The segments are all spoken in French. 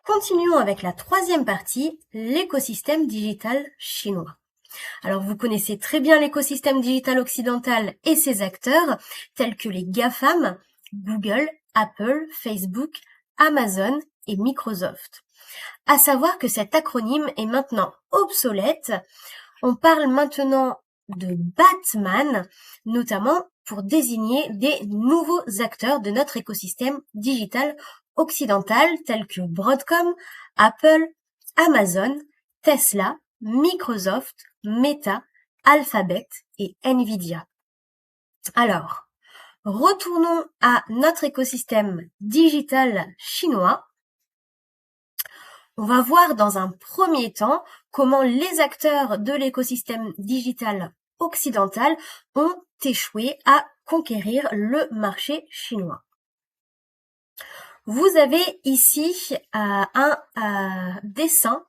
Continuons avec la troisième partie, l'écosystème digital chinois. Alors vous connaissez très bien l'écosystème digital occidental et ses acteurs tels que les GAFAM, Google, Apple, Facebook, Amazon et Microsoft. À savoir que cet acronyme est maintenant obsolète. On parle maintenant de Batman, notamment pour désigner des nouveaux acteurs de notre écosystème digital occidental tels que Broadcom, Apple, Amazon, Tesla, Microsoft, Meta, Alphabet et Nvidia. Alors, retournons à notre écosystème digital chinois. On va voir dans un premier temps comment les acteurs de l'écosystème digital occidental ont échoué à conquérir le marché chinois. Vous avez ici un dessin,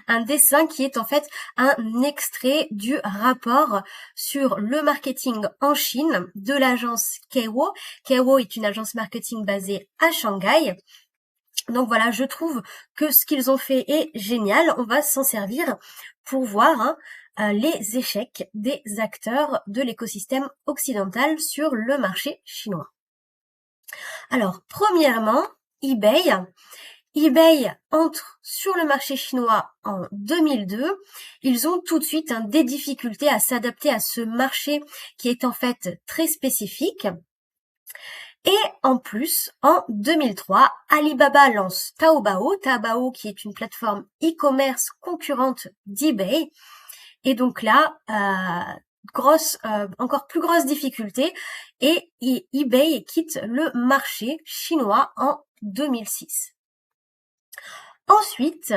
un dessin qui est en fait un extrait du rapport sur le marketing en Chine de l'agence Keiwo. Keiwo est une agence marketing basée à Shanghai. Donc voilà, je trouve que ce qu'ils ont fait est génial. On va s'en servir pour voir les échecs des acteurs de l'écosystème occidental sur le marché chinois. Alors, premièrement, eBay entre sur le marché chinois en 2002. Ils ont tout de suite des difficultés à s'adapter à ce marché qui est en fait très spécifique. Et en plus, en 2003, Alibaba lance Taobao, qui est une plateforme e-commerce concurrente d'eBay. Et donc là, encore plus grosse difficulté, et eBay quitte le marché chinois en 2006. Ensuite,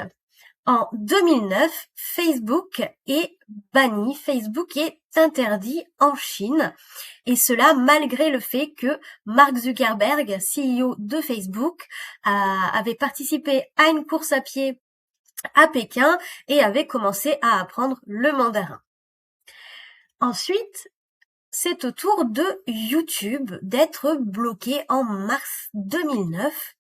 en 2009, Facebook est banni, Facebook est interdit en Chine, et cela malgré le fait que Mark Zuckerberg, CEO de Facebook, avait participé à une course à pied à Pékin et avait commencé à apprendre le mandarin. Ensuite, c'est au tour de YouTube d'être bloqué en mars 2009.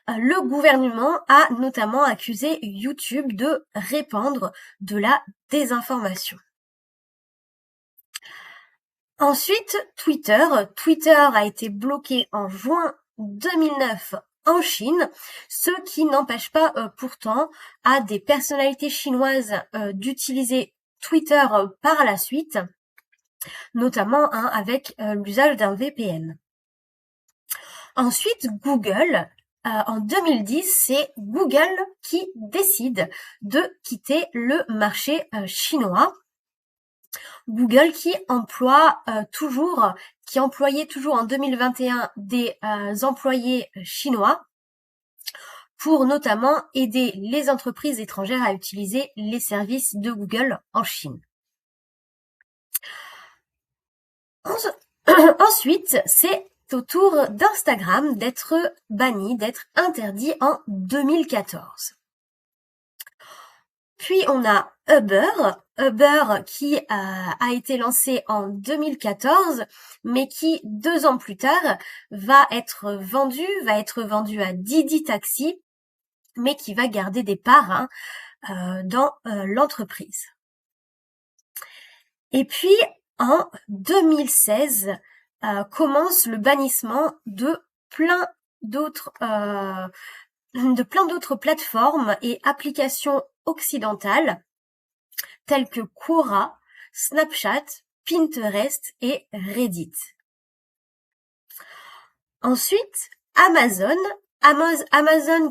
Le gouvernement a notamment accusé YouTube de répandre de la désinformation. Ensuite, Twitter a été bloqué en juin 2009 en Chine, ce qui n'empêche pas pourtant à des personnalités chinoises d'utiliser Twitter par la suite, notamment avec l'usage d'un VPN. Ensuite, Google, en 2010, c'est Google qui décide de quitter le marché chinois. Google qui employait toujours en 2021 des employés chinois pour notamment aider les entreprises étrangères à utiliser les services de Google en Chine. Ensuite, c'est au tour d'Instagram d'être banni, d'être interdit en 2014. Puis on a Uber qui a été lancé en 2014, mais qui 2 ans plus tard va être vendu à Didi Taxi, mais qui va garder des parts dans l'entreprise. Et puis en 2016 commence le bannissement de plein d'autres plateformes et applications occidentales telles que Quora, Snapchat, Pinterest et Reddit. Ensuite, Amazon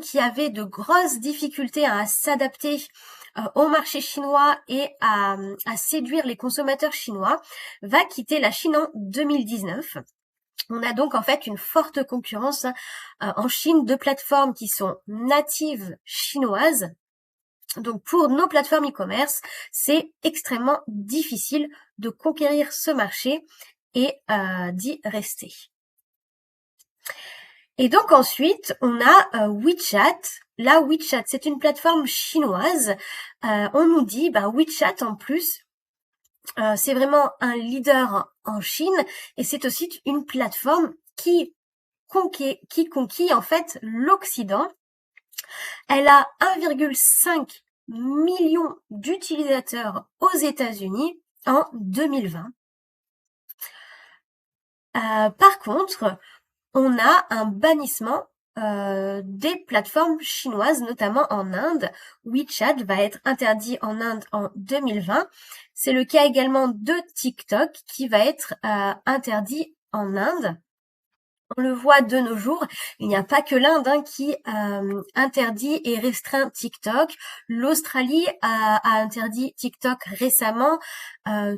qui avait de grosses difficultés à s'adapter au marché chinois et à séduire les consommateurs chinois, va quitter la Chine en 2019. On a donc en fait une forte concurrence en Chine de plateformes qui sont natives chinoises. Donc pour nos plateformes e-commerce, c'est extrêmement difficile de conquérir ce marché et d'y rester. Et donc ensuite, on a WeChat. Là, WeChat, c'est une plateforme chinoise. On nous dit, WeChat en plus, c'est vraiment un leader en Chine et c'est aussi une plateforme qui conquit en fait l'Occident. Elle a 1,5 million d'utilisateurs aux États-Unis en 2020. Par contre, on a un bannissement des plateformes chinoises, notamment en Inde. WeChat va être interdit en Inde en 2020. C'est le cas également de TikTok qui va être interdit en Inde. On le voit de nos jours, il n'y a pas que l'Inde qui interdit et restreint TikTok. L'Australie a interdit TikTok récemment.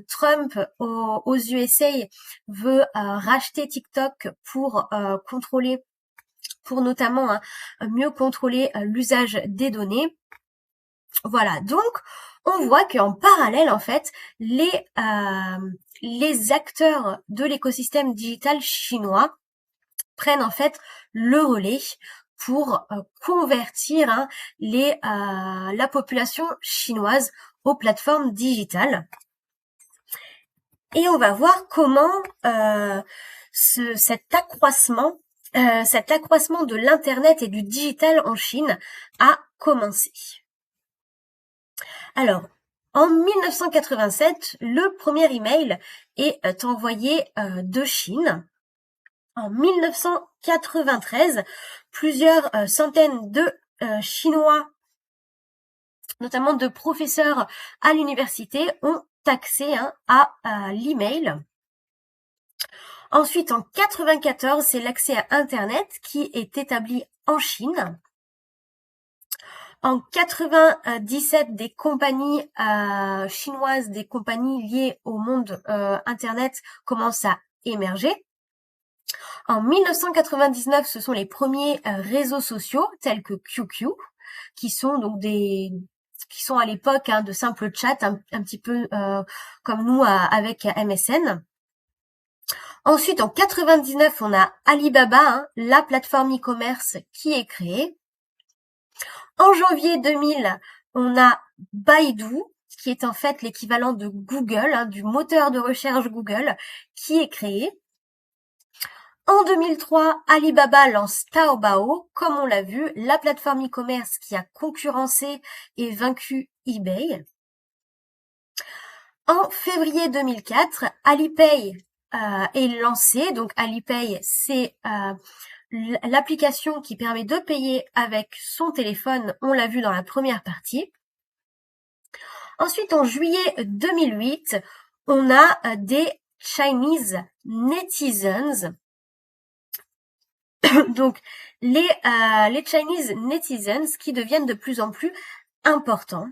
Trump aux USA veut racheter TikTok pour contrôler, pour notamment mieux contrôler l'usage des données. Voilà, donc on voit qu'en parallèle, en fait, les acteurs de l'écosystème digital chinois prennent en fait le relais pour convertir la population chinoise aux plateformes digitales. Et on va voir comment cet accroissement de l'internet et du digital en Chine a commencé. Alors, en 1987, le premier email est envoyé de Chine. En 1993, plusieurs centaines de Chinois, notamment de professeurs à l'université, ont accès à l'email. Ensuite, en 94, c'est l'accès à Internet qui est établi en Chine. En 97, des compagnies chinoises, des compagnies liées au monde Internet commencent à émerger. En 1999, ce sont les premiers réseaux sociaux tels que QQ, qui sont donc qui sont à l'époque de simples chats, un petit peu comme nous avec MSN. Ensuite, en 99, on a Alibaba, la plateforme e-commerce qui est créée. En janvier 2000, on a Baidu, qui est en fait l'équivalent de Google, du moteur de recherche Google, qui est créé. En 2003, Alibaba lance Taobao, comme on l'a vu, la plateforme e-commerce qui a concurrencé et vaincu eBay. En février 2004, Alipay est lancé. Donc Alipay, c'est l'application qui permet de payer avec son téléphone, on l'a vu dans la première partie. Ensuite, en juillet 2008, on a des Chinese netizens. Donc les Chinese netizens qui deviennent de plus en plus importants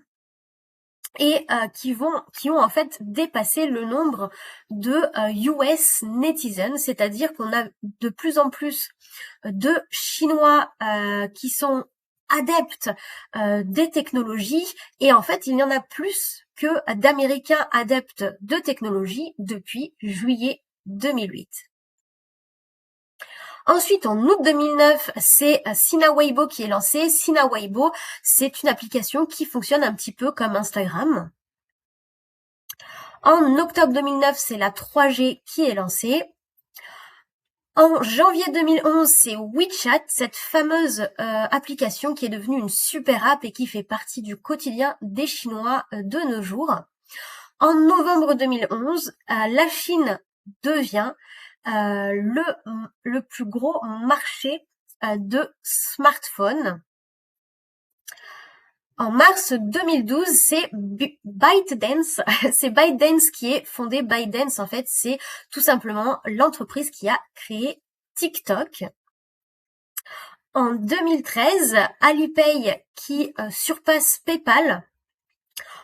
et qui ont en fait dépassé le nombre de US netizens, c'est-à-dire qu'on a de plus en plus de Chinois qui sont adeptes des technologies, et en fait il y en a plus que d'Américains adeptes de technologie depuis juillet 2008. Ensuite, en août 2009, c'est Sina Weibo qui est lancé. Sina Weibo, c'est une application qui fonctionne un petit peu comme Instagram. En octobre 2009, c'est la 3G qui est lancée. En janvier 2011, c'est WeChat, cette fameuse application qui est devenue une super app et qui fait partie du quotidien des Chinois de nos jours. En novembre 2011, la Chine devient le plus gros marché de smartphones. En mars 2012, c'est ByteDance. C'est ByteDance qui est fondé. ByteDance, en fait, c'est tout simplement l'entreprise qui a créé TikTok. En 2013, Alipay qui surpasse PayPal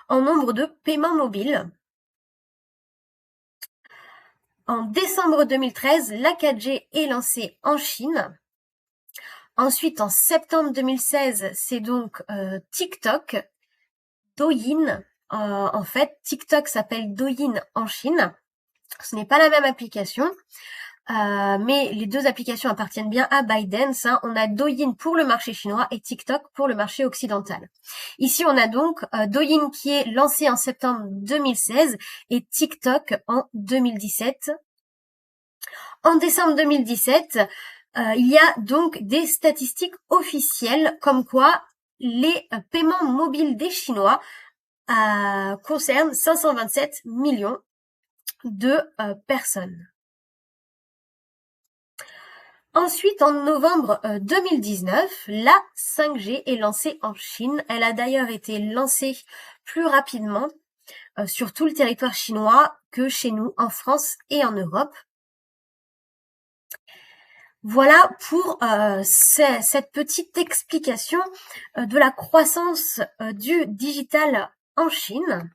en nombre de paiements mobiles. En décembre 2013, la 4G est lancée en Chine. Ensuite, en septembre 2016, c'est donc TikTok, Douyin. En fait, TikTok s'appelle Douyin en Chine. Ce n'est pas la même application, mais les deux applications appartiennent bien à ByteDance. On a Douyin pour le marché chinois et TikTok pour le marché occidental. Ici, on a donc Douyin qui est lancé en septembre 2016 et TikTok en 2017. En décembre 2017, il y a donc des statistiques officielles comme quoi les paiements mobiles des Chinois concernent 527 millions de personnes. Ensuite, en novembre 2019, la 5G est lancée en Chine. Elle a d'ailleurs été lancée plus rapidement sur tout le territoire chinois que chez nous en France et en Europe. Voilà pour cette petite explication de la croissance du digital en Chine.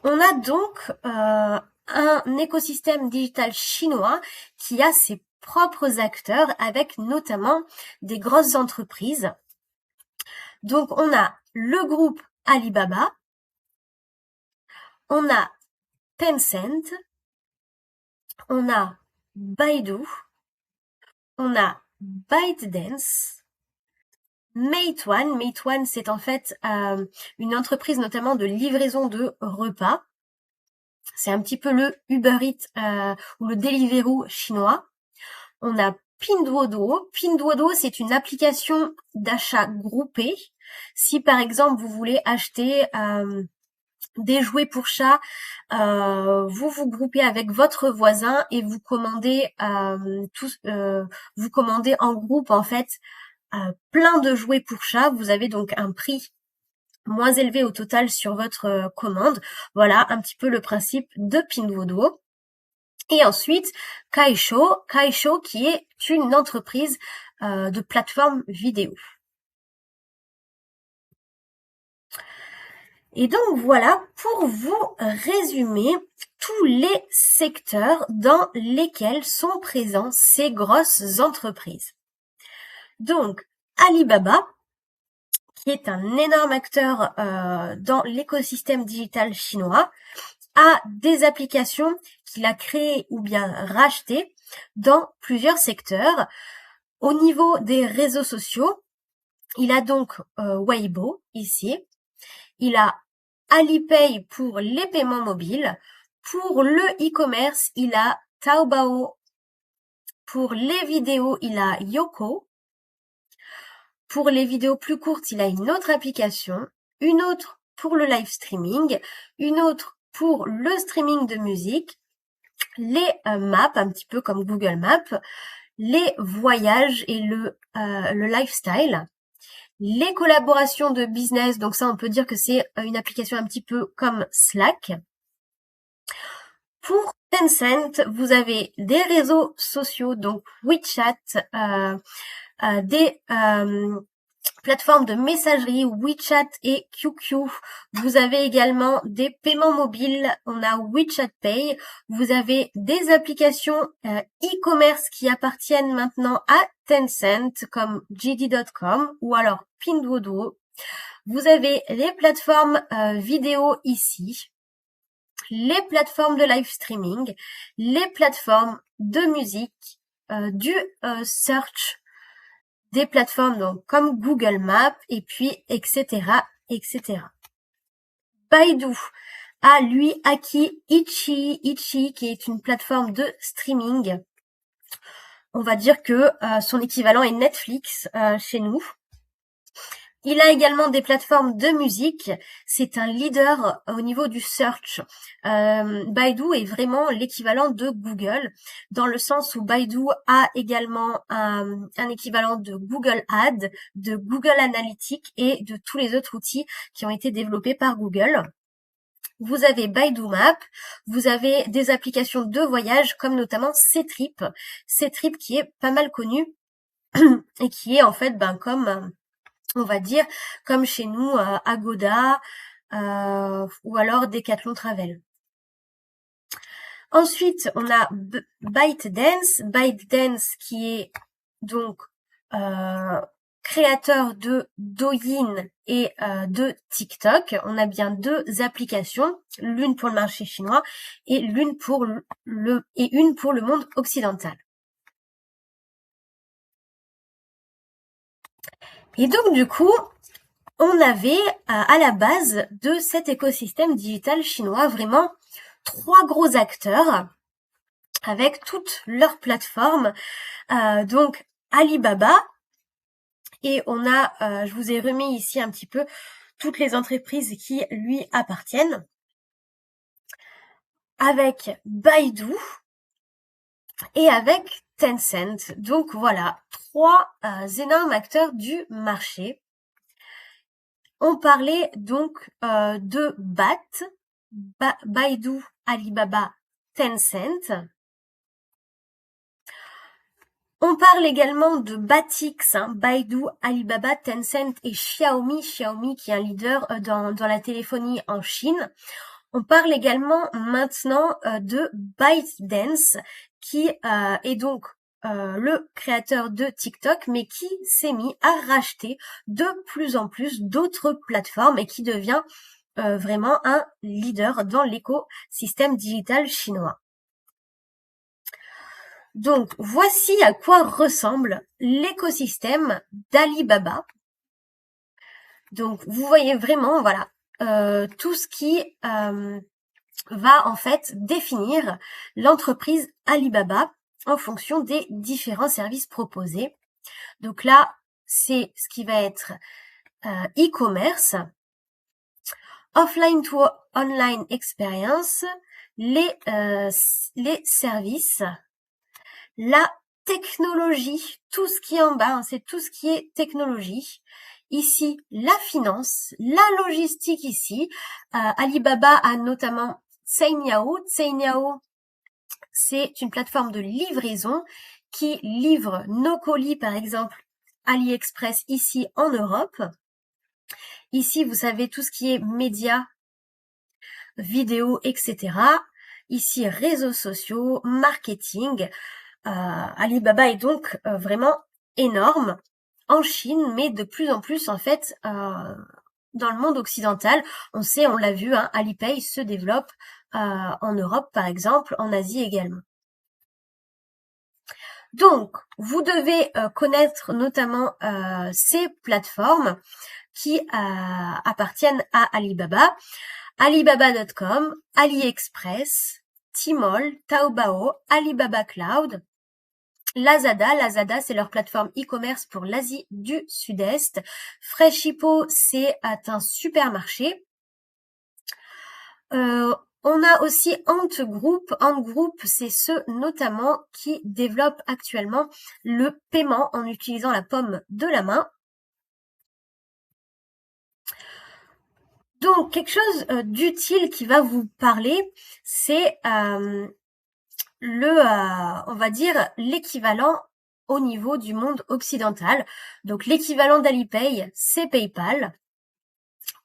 On a donc un écosystème digital chinois qui a ses propres acteurs avec notamment des grosses entreprises. Donc on a le groupe Alibaba, on a Tencent, on a Baidu, on a ByteDance, Meituan. Meituan, c'est en fait une entreprise notamment de livraison de repas. C'est un petit peu le Uber Eats ou le Deliveroo chinois. On a Pinduoduo. Pinduoduo, c'est une application d'achat groupé. Si par exemple vous voulez acheter des jouets pour chat, vous vous groupez avec votre voisin et vous commandez vous commandez en groupe en fait plein de jouets pour chat. Vous avez donc un prix moins élevé au total sur votre commande. Voilà un petit peu le principe de Pinduoduo. Et ensuite, Kaisho qui est une entreprise de plateforme vidéo. Et donc voilà pour vous résumer tous les secteurs dans lesquels sont présents ces grosses entreprises. Donc Alibaba, qui est un énorme acteur dans l'écosystème digital chinois, a des applications qu'il a créées ou bien rachetées dans plusieurs secteurs. Au niveau des réseaux sociaux, il a donc Weibo ici, il a Alipay pour les paiements mobiles, pour le e-commerce, il a Taobao, pour les vidéos, il a Youku, pour les vidéos plus courtes, il a une autre application, une autre pour le live streaming, une autre pour le streaming de musique, les maps, un petit peu comme Google Maps, les voyages et le lifestyle, les collaborations de business, donc ça on peut dire que c'est une application un petit peu comme Slack. Pour Tencent, vous avez des réseaux sociaux, donc WeChat, des plateformes de messagerie WeChat et QQ. Vous avez également des paiements mobiles, on a WeChat Pay. Vous avez des applications e-commerce qui appartiennent maintenant à Tencent comme JD.com ou alors Pinduoduo. Vous avez les plateformes vidéo ici, les plateformes de live streaming, les plateformes de musique, du search, des plateformes donc comme Google Maps et puis etc. Baidu a lui acquis Ichi qui est une plateforme de streaming. On va dire que son équivalent est Netflix chez nous. Il a également des plateformes de musique. C'est un leader au niveau du search. Baidu est vraiment l'équivalent de Google, dans le sens où Baidu a également un équivalent de Google Ads, de Google Analytics et de tous les autres outils qui ont été développés par Google. Vous avez Baidu Maps, vous avez des applications de voyage comme notamment Ctrip. Ctrip qui est pas mal connu et qui est en fait comme on va dire comme chez nous Agoda ou alors Decathlon Travel. Ensuite, on a ByteDance qui est donc créateur de Douyin et de TikTok. On a bien deux applications, l'une pour le marché chinois et une pour le monde occidental. Et donc du coup, on avait à la base de cet écosystème digital chinois vraiment 3 gros acteurs avec toutes leurs plateformes. Donc Alibaba. Et on a, je vous ai remis ici un petit peu toutes les entreprises qui lui appartiennent. Avec Baidu et avec Tencent. Donc voilà, trois énormes acteurs du marché. On parlait donc de BAT, Baidu, Alibaba, Tencent. On parle également de Batix, Baidu, Alibaba, Tencent et Xiaomi. Xiaomi qui est un leader dans la téléphonie en Chine. On parle également maintenant de ByteDance qui est donc le créateur de TikTok, mais qui s'est mis à racheter de plus en plus d'autres plateformes et qui devient vraiment un leader dans l'écosystème digital chinois. Donc, voici à quoi ressemble l'écosystème d'Alibaba. Donc, vous voyez vraiment, voilà, tout ce qui va en fait définir l'entreprise Alibaba en fonction des différents services proposés. Donc là, c'est ce qui va être e-commerce, offline to online experience, les services, la technologie, tout ce qui est en bas, c'est tout ce qui est technologie. Ici, la finance, la logistique ici. Alibaba a notamment Cainiao. Cainiao, c'est une plateforme de livraison qui livre nos colis, par exemple, AliExpress ici en Europe. Ici, vous savez tout ce qui est médias, vidéos, etc. Ici, réseaux sociaux, marketing. Alibaba est donc vraiment énorme en Chine, mais de plus en plus en fait dans le monde occidental. On sait, on l'a vu, Alipay se développe en Europe par exemple, en Asie également. Donc, vous devez connaître notamment ces plateformes qui appartiennent à Alibaba. Alibaba.com, AliExpress, Tmall, Taobao, Alibaba Cloud, Lazada, c'est leur plateforme e-commerce pour l'Asie du Sud-Est. Freshippo, c'est un supermarché. On a aussi Ant Group. Ant Group, c'est ceux notamment qui développent actuellement le paiement en utilisant la paume de la main. Donc, quelque chose d'utile qui va vous parler, c'est on va dire, l'équivalent au niveau du monde occidental. Donc, l'équivalent d'Alipay, c'est PayPal.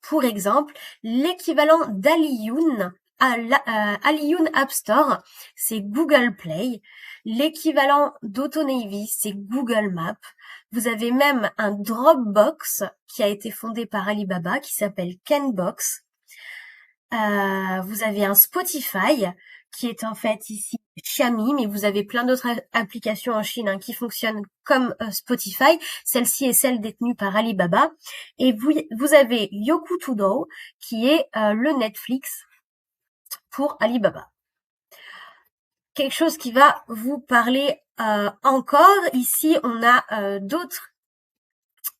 Pour exemple, l'équivalent d'Aliyun, Aliyun App Store, c'est Google Play. L'équivalent d'AutoNavy, c'est Google Maps. Vous avez même un Dropbox qui a été fondé par Alibaba qui s'appelle Canbox. Vous avez un Spotify qui est en fait ici Xiaomi, mais vous avez plein d'autres applications en Chine qui fonctionnent comme Spotify. Celle-ci est celle détenue par Alibaba. Et vous avez Youku Tudou qui est le Netflix pour Alibaba. Quelque chose qui va vous parler encore. Ici, on a d'autres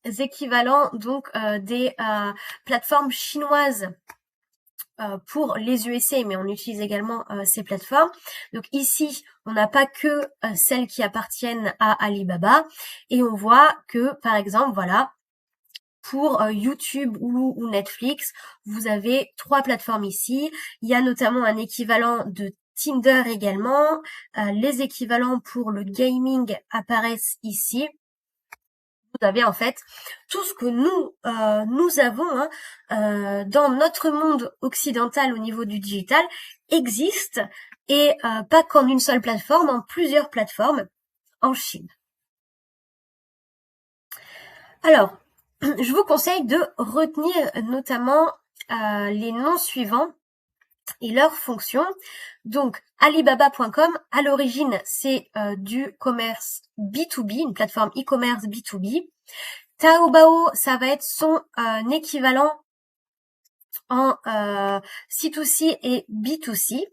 équivalents donc des plateformes chinoises pour les USA, mais on utilise également ces plateformes. Donc ici, on n'a pas que celles qui appartiennent à Alibaba, et on voit que, par exemple, voilà, pour YouTube ou Netflix, vous avez trois plateformes ici. Il y a notamment un équivalent de Tinder également. Les équivalents pour le gaming apparaissent ici. Vous avez en fait tout ce que nous avons dans notre monde occidental au niveau du digital existe, et pas qu'en une seule plateforme, en plusieurs plateformes en Chine. Alors, je vous conseille de retenir notamment les noms suivants et leurs fonctions. Donc, Alibaba.com, à l'origine, c'est du commerce B2B, une plateforme e-commerce B2B. Taobao, ça va être son équivalent en C2C et B2C.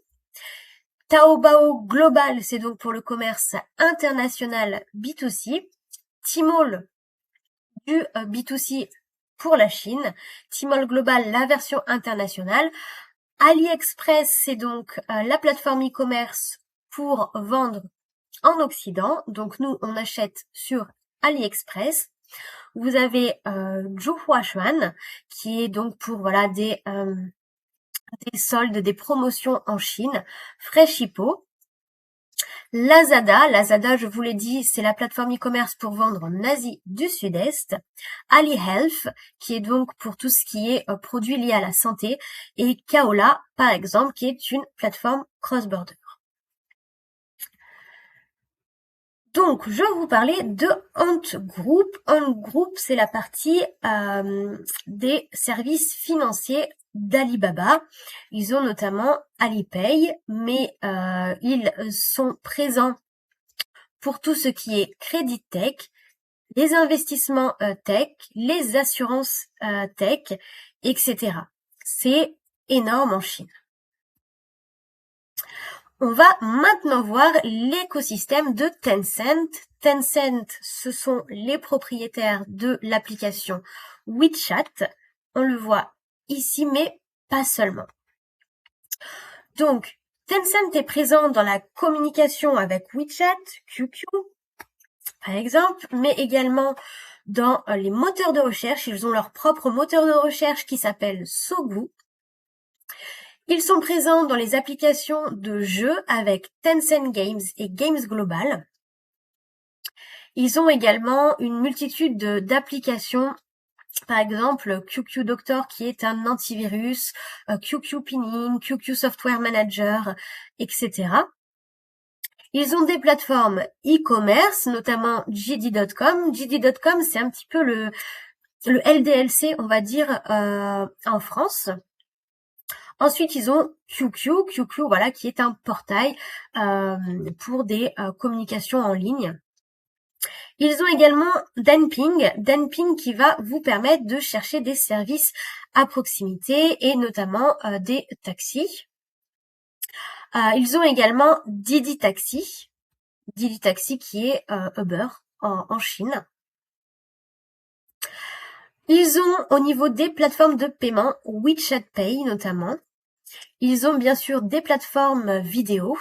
Taobao Global, c'est donc pour le commerce international B2C. Tmall du B2C pour la Chine, Tmall Global, la version internationale. AliExpress, c'est donc la plateforme e-commerce pour vendre en Occident. Donc nous, on achète sur AliExpress. Vous avez Zhuhuashuan, qui est donc pour voilà des soldes, des promotions en Chine. Freshippo. Lazada, je vous l'ai dit, c'est la plateforme e-commerce pour vendre en Asie du Sud-Est. AliHealth, qui est donc pour tout ce qui est produits liés à la santé. Et Kaola, par exemple, qui est une plateforme cross-border. Donc, je vais vous parler de Ant Group. Ant Group, c'est la partie des services financiers d'Alibaba. Ils ont notamment Alipay, mais ils sont présents pour tout ce qui est crédit tech, les investissements tech, les assurances tech, etc. C'est énorme en Chine. On va maintenant voir l'écosystème de Tencent. Tencent, ce sont les propriétaires de l'application WeChat. On le voit ici, mais pas seulement. Donc, Tencent est présent dans la communication avec WeChat, QQ, par exemple, mais également dans les moteurs de recherche. Ils ont leur propre moteur de recherche qui s'appelle Sogu. Ils sont présents dans les applications de jeux avec Tencent Games et Games Global. Ils ont également une multitude d'applications, par exemple QQ Doctor qui est un antivirus, QQ Pinyin, QQ Software Manager, etc. Ils ont des plateformes e-commerce, notamment JD.com. JD.com, c'est un petit peu le LDLC, on va dire, en France. Ensuite, ils ont QQ, voilà, qui est un portail pour des communications en ligne. Ils ont également Danping qui va vous permettre de chercher des services à proximité et notamment des taxis. Ils ont également Didi Taxi qui est Uber en Chine. Ils ont au niveau des plateformes de paiement WeChat Pay notamment. Ils ont bien sûr des plateformes vidéo,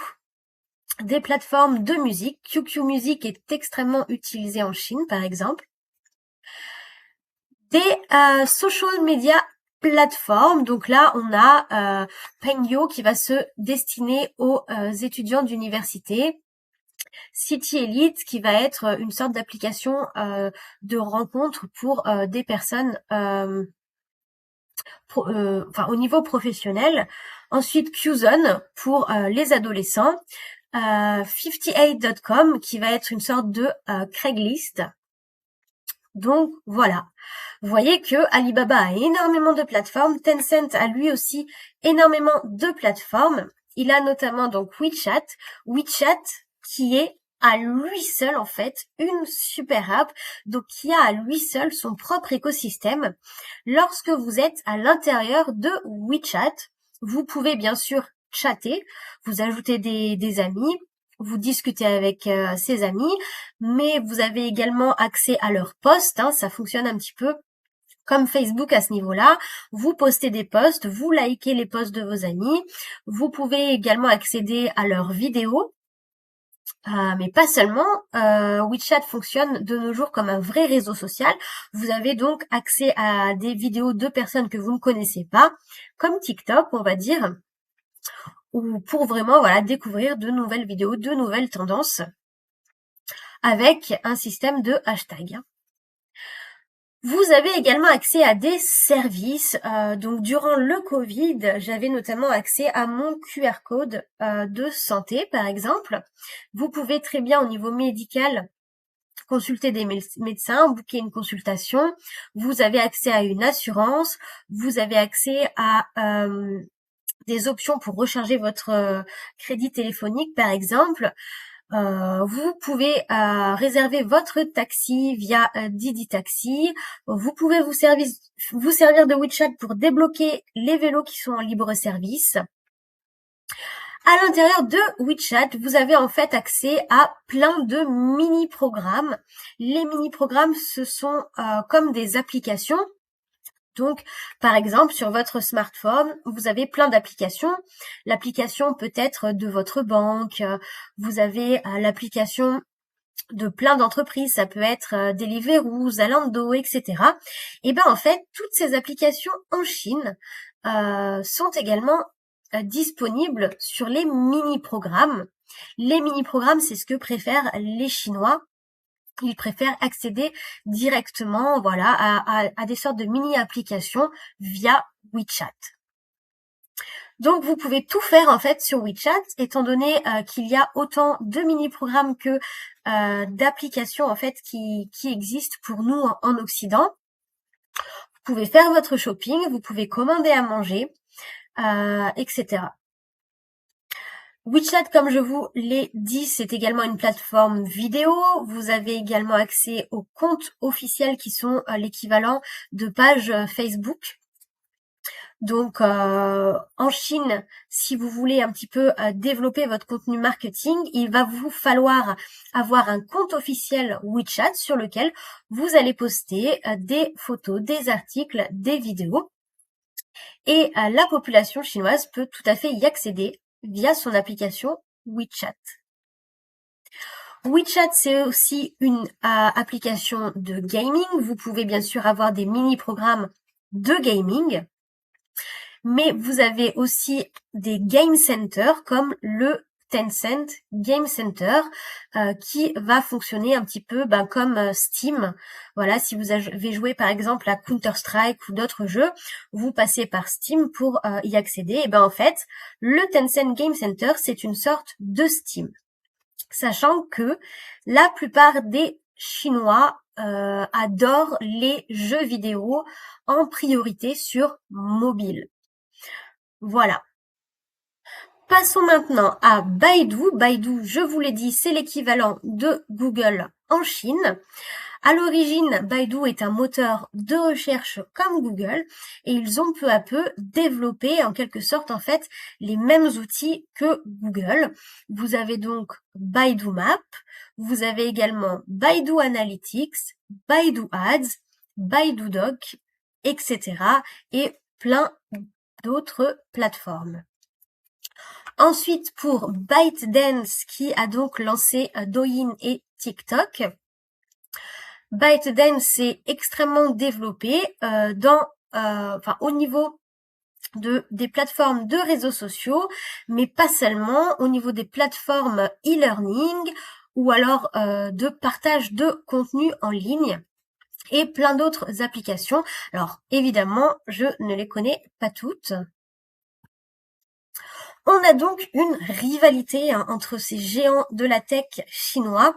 des plateformes de musique. QQ Music est extrêmement utilisé en Chine, par exemple. Des social media plateformes. Donc là, on a Pengyou qui va se destiner aux étudiants d'université. City Elite qui va être une sorte d'application de rencontre pour des personnes au niveau professionnel. Ensuite, Qzone pour les adolescents. 58.com qui va être une sorte de Craigslist. Donc voilà, vous voyez que Alibaba a énormément de plateformes, Tencent a lui aussi énormément de plateformes. Il a notamment donc WeChat qui est à lui seul en fait une super app, donc qui a à lui seul son propre écosystème. Lorsque vous êtes à l'intérieur de WeChat, vous pouvez bien sûr chatter, vous ajoutez des amis, vous discutez avec ses amis, mais vous avez également accès à leurs posts, ça fonctionne un petit peu comme Facebook à ce niveau-là. Vous postez des posts, vous likez les posts de vos amis, vous pouvez également accéder à leurs vidéos, mais pas seulement. WeChat fonctionne de nos jours comme un vrai réseau social. Vous avez donc accès à des vidéos de personnes que vous ne connaissez pas, comme TikTok, on va dire, ou pour vraiment découvrir de nouvelles vidéos, de nouvelles tendances avec un système de hashtag. Vous avez également accès à des services. Donc durant le Covid, j'avais notamment accès à mon QR code de santé, par exemple. Vous pouvez très bien au niveau médical consulter des médecins, booker une consultation. Vous avez accès à une assurance. Vous avez accès à des options pour recharger votre crédit téléphonique, par exemple. Vous pouvez réserver votre taxi via Didi Taxi. Vous pouvez vous servir de WeChat pour débloquer les vélos qui sont en libre service. À l'intérieur de WeChat, vous avez en fait accès à plein de mini-programmes. Les mini-programmes, ce sont comme des applications. Donc, par exemple, sur votre smartphone, vous avez plein d'applications. L'application peut être de votre banque, vous avez l'application de plein d'entreprises, ça peut être Deliveroo, Zalando, etc. Et ben en fait, toutes ces applications en Chine sont également disponibles sur les mini-programmes. Les mini-programmes, c'est ce que préfèrent les Chinois. Ils préfèrent accéder directement, voilà, à des sortes de mini-applications via WeChat. Donc vous pouvez tout faire en fait sur WeChat, étant donné qu'il y a autant de mini-programmes que d'applications en fait qui existent pour nous en Occident. Vous pouvez faire votre shopping, vous pouvez commander à manger, etc. WeChat, comme je vous l'ai dit, c'est également une plateforme vidéo. Vous avez également accès aux comptes officiels qui sont l'équivalent de pages Facebook. Donc en Chine, si vous voulez un petit peu développer votre contenu marketing, il va vous falloir avoir un compte officiel WeChat sur lequel vous allez poster des photos, des articles, des vidéos. Et la population chinoise peut tout à fait y accéder via son application WeChat. WeChat, c'est aussi une application de gaming. Vous pouvez bien sûr avoir des mini-programmes de gaming. Mais vous avez aussi des game centers comme le Tencent Game Center qui va fonctionner un petit peu comme Steam. Voilà, si vous avez joué par exemple à Counter-Strike ou d'autres jeux, vous passez par Steam pour y accéder. Et en fait, le Tencent Game Center, c'est une sorte de Steam. Sachant que la plupart des Chinois adorent les jeux vidéo en priorité sur mobile. Voilà. Passons maintenant à Baidu. Baidu, je vous l'ai dit, c'est l'équivalent de Google en Chine. À l'origine, Baidu est un moteur de recherche comme Google et ils ont peu à peu développé en quelque sorte en fait les mêmes outils que Google. Vous avez donc Baidu Map, vous avez également Baidu Analytics, Baidu Ads, Baidu Doc, etc. et plein d'autres plateformes. Ensuite, pour ByteDance, qui a donc lancé Douyin et TikTok, ByteDance est extrêmement développé au niveau des plateformes de réseaux sociaux, mais pas seulement, au niveau des plateformes e-learning ou alors de partage de contenu en ligne et plein d'autres applications. Alors évidemment, je ne les connais pas toutes. On a donc une rivalité entre ces géants de la tech chinois.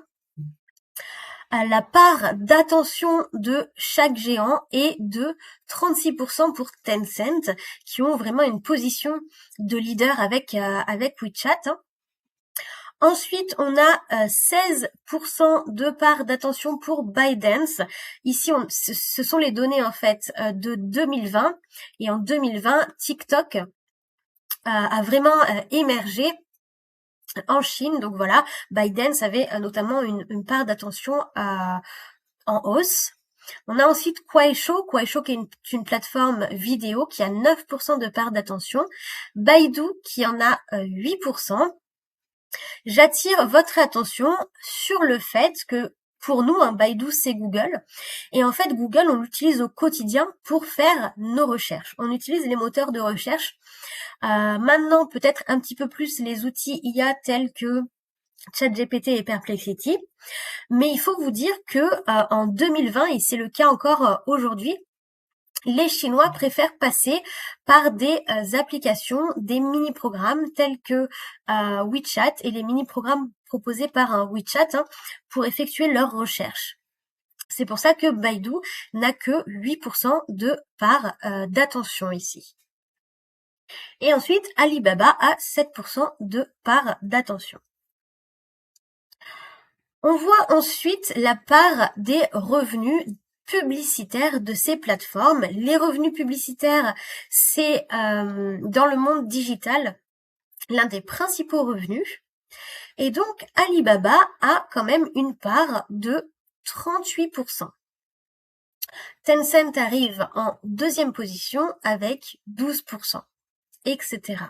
La part d'attention de chaque géant est de 36% pour Tencent, qui ont vraiment une position de leader avec WeChat. Ensuite, on a 16% de part d'attention pour ByteDance. Ici, ce sont les données en fait de 2020. Et en 2020, TikTok a vraiment émergé en Chine. Donc voilà, ByteDance avait notamment une part d'attention en hausse. On a ensuite Kuaishou qui est une plateforme vidéo qui a 9% de part d'attention. Baidu qui en a 8%. J'attire votre attention sur le fait que pour nous, Baidu, c'est Google. Et en fait, Google, on l'utilise au quotidien pour faire nos recherches. On utilise les moteurs de recherche. Maintenant, peut-être un petit peu plus les outils IA tels que ChatGPT et Perplexity. Mais il faut vous dire que en 2020, et c'est le cas encore aujourd'hui, les Chinois préfèrent passer par des applications, des mini-programmes tels que WeChat et les mini-programmes proposés par WeChat pour effectuer leurs recherches. C'est pour ça que Baidu n'a que 8% de part d'attention ici. Et ensuite, Alibaba a 7% de part d'attention. On voit ensuite la part des revenus publicitaires de ces plateformes. Les revenus publicitaires, c'est dans le monde digital l'un des principaux revenus. Et donc, Alibaba a quand même une part de 38%. Tencent arrive en deuxième position avec 12%, etc.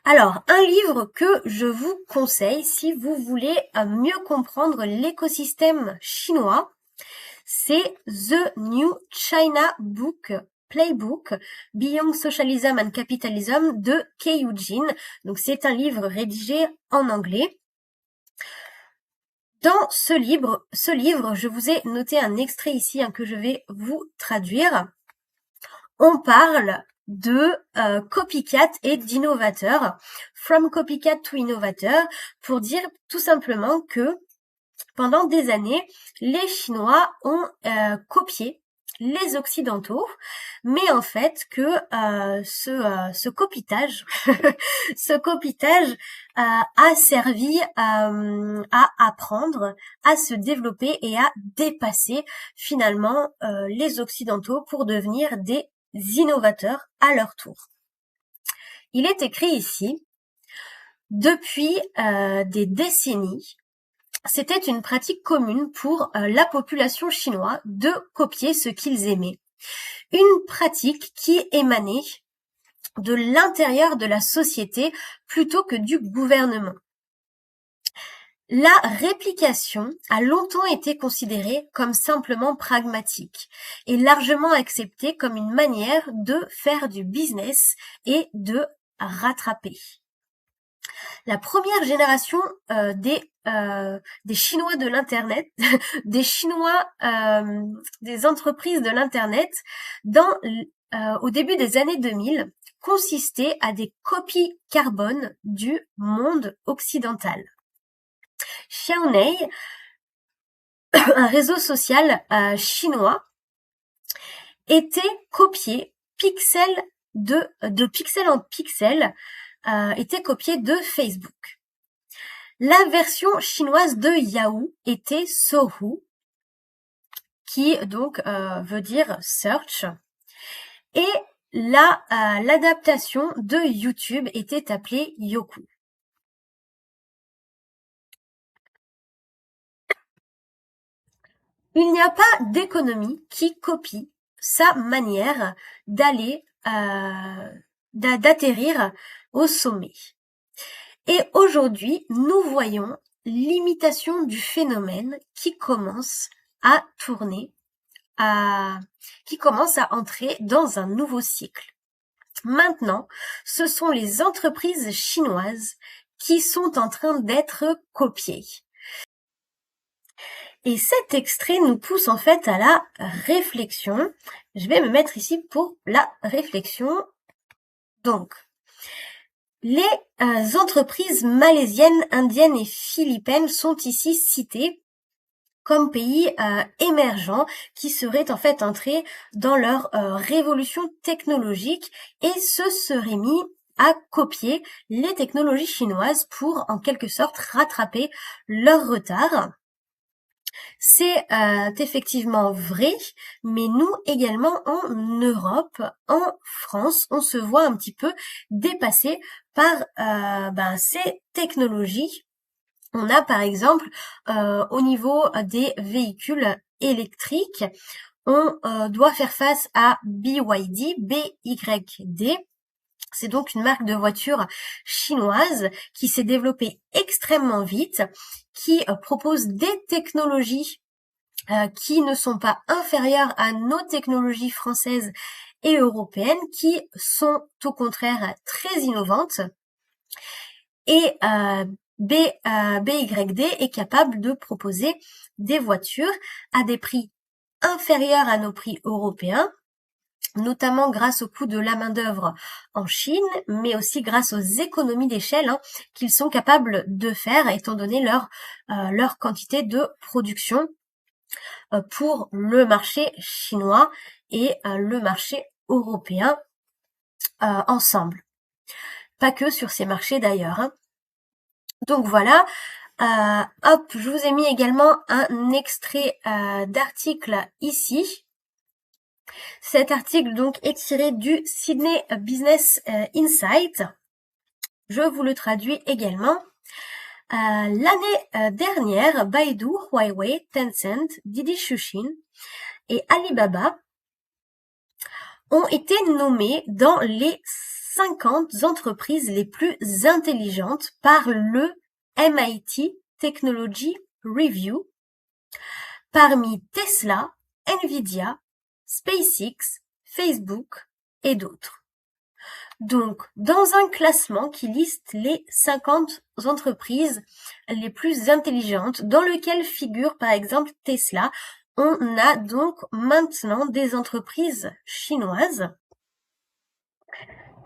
Alors, un livre que je vous conseille si vous voulez mieux comprendre l'écosystème chinois, c'est The New China Book Playbook, Beyond Socialism and Capitalism de Kei Eugene. Donc c'est un livre rédigé en anglais. Dans ce livre, je vous ai noté un extrait ici que je vais vous traduire. On parle de copycat et d'innovateur, from copycat to innovateur, pour dire tout simplement que pendant des années, les Chinois ont copié les Occidentaux, mais en fait que ce copitage, ce copitage a servi à apprendre, à se développer et à dépasser finalement les Occidentaux pour devenir des innovateurs à leur tour. Il est écrit ici, depuis des décennies, c'était une pratique commune pour la population chinoise de copier ce qu'ils aimaient. Une pratique qui émanait de l'intérieur de la société plutôt que du gouvernement. La réplication a longtemps été considérée comme simplement pragmatique et largement acceptée comme une manière de faire du business et de rattraper. La première génération des Chinois de l'internet, des Chinois, des entreprises de l'internet, au début des années 2000, consistait à des copies carbone du monde occidental. Xiaonei, un réseau social chinois, était copié de pixel en pixel, était copié de Facebook. La version chinoise de Yahoo était Sohu, qui donc veut dire search, et l'adaptation de YouTube était appelée Youku. Il n'y a pas d'économie qui copie sa manière d'aller d'atterrir au sommet. Et aujourd'hui, nous voyons l'imitation du phénomène qui commence à tourner, qui commence à entrer dans un nouveau cycle. Maintenant, ce sont les entreprises chinoises qui sont en train d'être copiées. Et cet extrait nous pousse en fait à la réflexion. Je vais me mettre ici pour la réflexion. Donc, les entreprises malaisiennes, indiennes et philippines sont ici citées comme pays émergents qui seraient en fait entrés dans leur révolution technologique et se seraient mis à copier les technologies chinoises pour en quelque sorte rattraper leur retard. C'est effectivement vrai, mais nous également en Europe, en France, on se voit un petit peu dépassé par ces technologies. On a par exemple au niveau des véhicules électriques, on doit faire face à BYD, BYD. C'est donc une marque de voiture chinoise qui s'est développée extrêmement vite, qui propose des technologies qui ne sont pas inférieures à nos technologies françaises et européennes, qui sont au contraire très innovantes. Et BYD est capable de proposer des voitures à des prix inférieurs à nos prix européens, notamment grâce au coût de la main-d'œuvre en Chine, mais aussi grâce aux économies d'échelle qu'ils sont capables de faire, étant donné leur quantité de production pour le marché chinois et le marché européen ensemble. Pas que sur ces marchés d'ailleurs. Donc voilà. Je vous ai mis également un extrait d'article ici. Cet article donc est tiré du Sydney Business Insight. Je vous le traduis également. L'année dernière, Baidu, Huawei, Tencent, Didi Chuxin et Alibaba ont été nommés dans les 50 entreprises les plus intelligentes par le MIT Technology Review, parmi Tesla, Nvidia, SpaceX, Facebook et d'autres. Donc, dans un classement qui liste les 50 entreprises les plus intelligentes, dans lequel figure par exemple Tesla, on a donc maintenant des entreprises chinoises.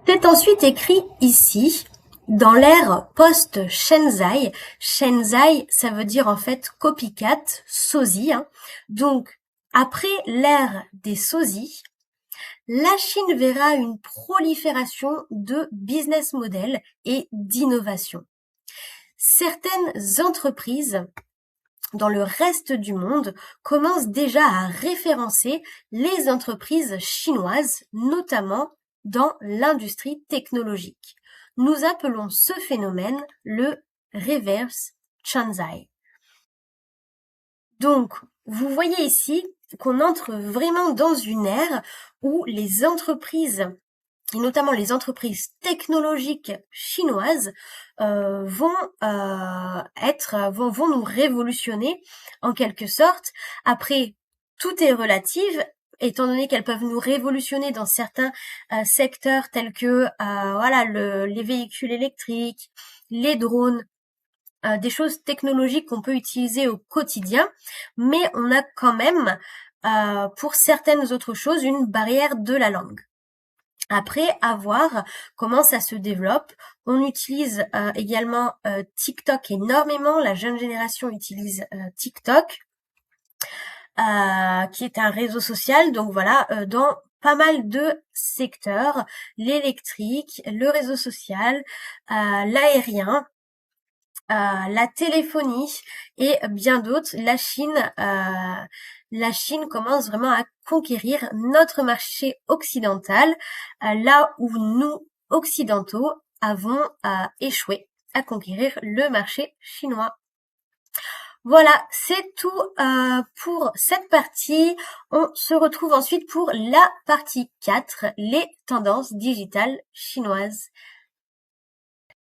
C'est ensuite écrit ici, dans l'ère post-Shenzai. Shenzai, ça veut dire en fait copycat, sosie. Donc, après l'ère des sosies, la Chine verra une prolifération de business models et d'innovation. Certaines entreprises dans le reste du monde commencent déjà à référencer les entreprises chinoises, notamment dans l'industrie technologique. Nous appelons ce phénomène le reverse Shenzai. Donc, vous voyez ici qu'on entre vraiment dans une ère où les entreprises, et notamment les entreprises technologiques chinoises, vont nous révolutionner en quelque sorte. Après, tout est relatif, étant donné qu'elles peuvent nous révolutionner dans certains secteurs tels que les véhicules électriques, les drones, des choses technologiques qu'on peut utiliser au quotidien, mais on a quand même, pour certaines autres choses, une barrière de la langue. Après, à voir comment ça se développe. On utilise également TikTok énormément. La jeune génération utilise TikTok, qui est un réseau social. Donc voilà, dans pas mal de secteurs, l'électrique, le réseau social, l'aérien, la téléphonie et bien d'autres, la Chine commence vraiment à conquérir notre marché occidental, là où nous, occidentaux, avons échoué à conquérir le marché chinois. Voilà, c'est tout pour cette partie. On se retrouve ensuite pour la partie 4, les tendances digitales chinoises.